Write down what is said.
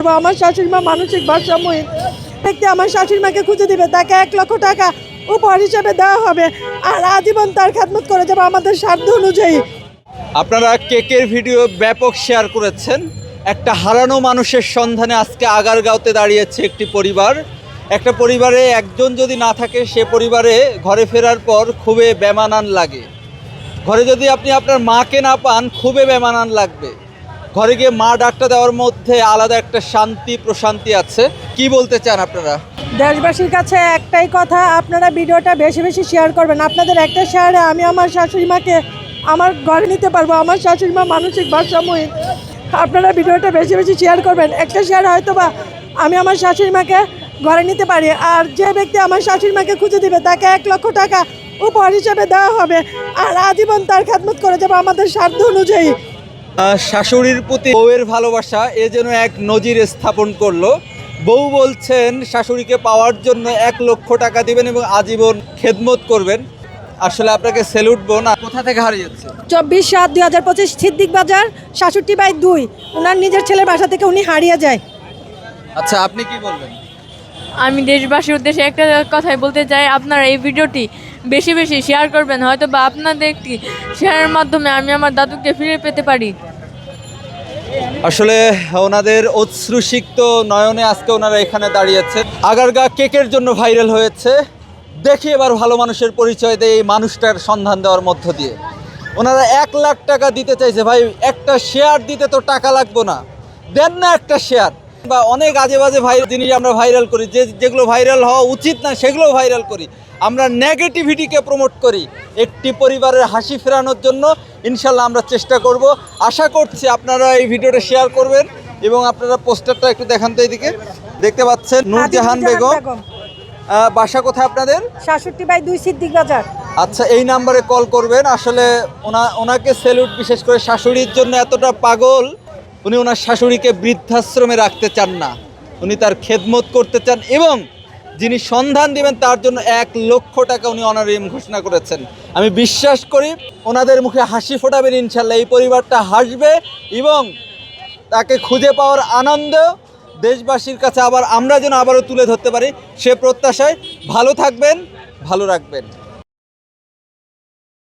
আমার শাশুড়ি মা মানসিক ভারসাম্যহীন ব্যক্তি আমার শাশুড়ি মাকে খুঁজে দিবে, তাকে 1 লক্ষ টাকা উপহার হিসেবে দেওয়া হবে আর আজীবন তার খেদমত করে যাবে আমাদের সাধ্য অনুযায়ী। আপনারা কেকের ভিডিও ব্যাপক শেয়ার করেছেন। একটা হারানো মানুষের সন্ধানে আজকে আগারগাঁওতে দাঁড়িয়েছে একটি পরিবার। একটা পরিবারে একজন যদি না থাকে, সে পরিবারে ঘরে ফেরার পর খুবই বেমানান লাগে। ঘরে যদি আপনি আপনার মাকে না পান, খুবই বেমানান লাগবে। ঘরে গিয়ে মা ডাকটা দেওয়ার মধ্যে আলাদা একটা শান্তি প্রশান্তি আছে। কি বলতে চান আপনারা? দেশবাসীর কাছে একটাই কথা, আপনারা ভিডিওটা বেশি বেশি শেয়ার করবেন। আপনাদের একটা শেয়ারে আমি আমার শাশুড়ি মাকে আমার ঘরে নিতে পারবো। আমার শাশুড়ি মা মানসিক ভারসাম্যহীন। আপনারা ভিডিওটা বেশি বেশি শেয়ার করবেন। একটা শেয়ার হয়তো বা আমি আমার শাশুড়ি মাকে ঘরে নিতে পারি। আর যে ব্যক্তি আমার শাশুড়ি মাকে খুঁজে দিবে, তাকে 1 লক্ষ টাকা উপহার হিসেবে দেওয়া হবে আর আজীবন তার খেদমত করে যাবে আমাদের সাধ্য অনুযায়ী। শাশুড়ির প্রতি বউয়ের ভালোবাসা এ যেন এক নজির স্থাপন করলো। বউ বলছেন শাশুড়িকে পাওয়ার জন্য 1 লক্ষ টাকা দিবেন এবং আজীবন খেদমত করবেন। আসলে আপনাকে স্যালুট বোন। কোথা থেকে হারিয়েছে? 24/7/2025 সিদ্দিক বাজার 66/2। ওনার নিজের ছেলের বাসা থেকে উনি হারিয়ে যায়। আচ্ছা, আপনি কি বলবেন? আমি দেশবাসীর উদ্দেশ্যে একটা কথাই বলতে চাই, আপনারা এই ভিডিওটি বেশি বেশি শেয়ার করবেন। হয়তো বা আপনাদের একটি শেয়ারের মাধ্যমে আমি আমার দাদুকে ফিরে পেতে পারি। আসলে ওনাদের অশ্রুসিক্ত নয়নে আজকে ওনারা এখানে দাঁড়িয়েছে। আগারগাঁ কেকের জন্য ভাইরাল হয়েছে। দেখি এবার ভালো মানুষের পরিচয় দেয় এই মানুষটার সন্ধান দেওয়ার মধ্য দিয়ে। ওনারা 1 লাখ টাকা দিতে চাইছে। ভাই, একটা শেয়ার দিতে তো টাকা লাগবে না? দেন না একটা শেয়ার। বা অনেক আজে বাজে জিনিস আমরা ভাইরাল করি, যেগুলো ভাইরাল হওয়া উচিত না সেগুলোও ভাইরাল করি। আমরা নেগেটিভিটিকে প্রমোট করি একটি পরিবারের হাসি ফেরানোর জন্য। ইনশাল্লাহ আমরা চেষ্টা করব। আশা করছি আপনারা এই ভিডিওটা শেয়ার করবেন এবং আপনারা পোস্টারটা একটু দেখান তো। এইদিকে দেখতে পাচ্ছেন নূরজাহান বেগম। বাসা কোথায় আপনাদের? 66/2 সিদ্দিক বাজার। আচ্ছা, এই নাম্বারে কল করবেন। আসলে ওনাকে স্যালুট। বিশেষ করে শাশুড়ির জন্য এতটা পাগল, উনি ওনার শাশুড়িকে বৃদ্ধাশ্রমে রাখতে চান না। উনি তার খেদমত করতে চান এবং যিনি সন্ধান দিবেন তার জন্য 1 লক্ষ টাকা উনি অনারিয়াম ঘোষণা করেছেন। আমি বিশ্বাস করি ওনাদের মুখে হাসি ফোটাবেন ইনশাল্লাহ। এই পরিবারটা হাসবে এবং তাকে খুঁজে পাওয়ার আনন্দ দেশবাসীর কাছে আমরা যেন আবারও তুলে ধরতে পারি সে প্রত্যাশায়। ভালো থাকবেন, ভালো রাখবেন।